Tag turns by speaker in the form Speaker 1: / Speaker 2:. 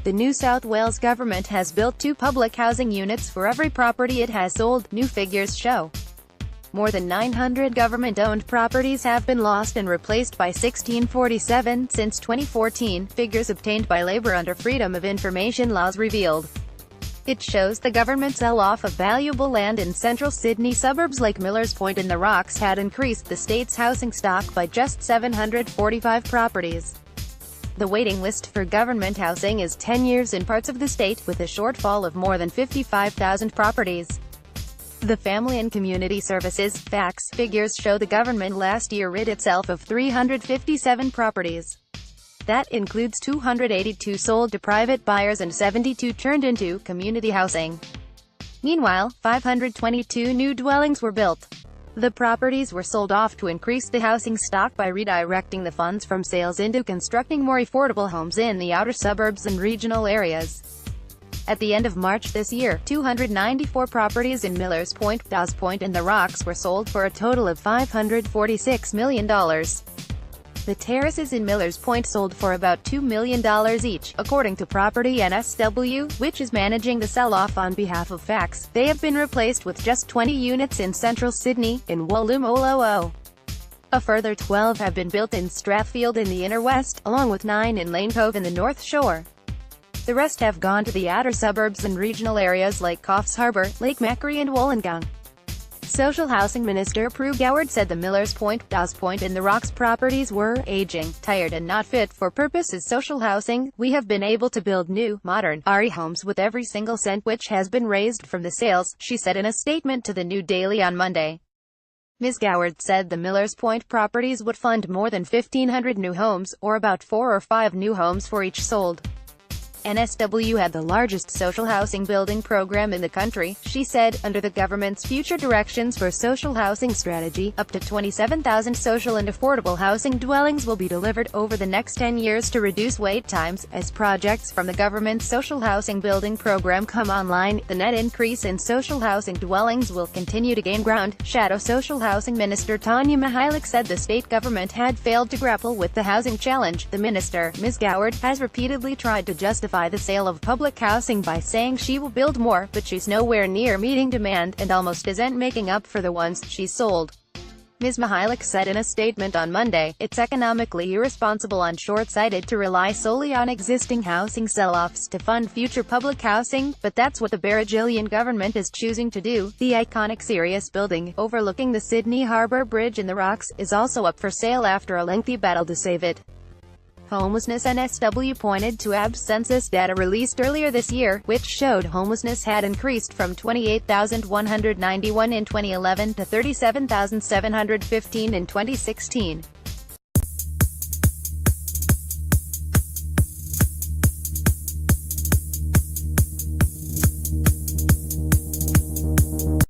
Speaker 1: The New South Wales government has built 2 public housing units for every property it has sold, new figures show. More than 900 government-owned properties have been lost and replaced by 1647 since 2014, figures obtained by Labor under Freedom of Information laws revealed. It shows the government sell-off of valuable land in central Sydney suburbs like Millers Point in the Rocks had increased the state's housing stock by just 745 properties. The waiting list for government housing is 10 years in parts of the state, with a shortfall of more than 55,000 properties. The Family and Community Services (FACS) figures show the government last year rid itself of 357 properties. That includes 282 sold to private buyers and 72 turned into community housing. Meanwhile, 522 new dwellings were built. The properties were sold off to increase the housing stock by redirecting the funds from sales into constructing more affordable homes in the outer suburbs and regional areas. At the end of March this year, 294 properties in Millers Point, Dawes Point and the Rocks were sold for a total of $546 million. The terraces in Millers Point sold for about $2 million each, according to Property NSW, which is managing the sell-off on behalf of FACS. They have been replaced with just 20 units in central Sydney, in Wollongong. A further 12 have been built in Strathfield in the inner west, along with 9 in Lane Cove in the North Shore. The rest have gone to the outer suburbs and regional areas like Coffs Harbour, Lake Macquarie and Wollongong. Social Housing Minister Prue Goward said the Millers Point, Dawes Point and the Rocks properties were aging, tired and not fit for purpose as social housing. We have been able to build new, modern, RE homes with every single cent which has been raised from the sales, she said in a statement to the New Daily on Monday. Ms. Goward said the Millers Point properties would fund more than 1,500 new homes, or about 4 or 5 new homes for each sold. NSW had the largest social housing building program in the country, she said. Under the government's future directions for social housing strategy, up to 27,000 social and affordable housing dwellings will be delivered over the next 10 years to reduce wait times. As projects from the government's social housing building program come online, the net increase in social housing dwellings will continue to gain ground. Shadow Social Housing Minister Tanya Mihalik said the state government had failed to grapple with the housing challenge. The minister, Ms. Goward, has repeatedly tried to justify the sale of public housing by saying she will build more, but she's nowhere near meeting demand, and almost isn't making up for the ones she's sold. Ms. Mihalik said in a statement on Monday, "It's economically irresponsible and short-sighted to rely solely on existing housing sell-offs to fund future public housing, but that's what the Barragilian government is choosing to do." The iconic Sirius building, overlooking the Sydney Harbour Bridge in the Rocks, is also up for sale after a lengthy battle to save it. Homelessness. NSW pointed to ABS census data released earlier this year, which showed homelessness had increased from 28,191 in 2011 to 37,715 in 2016.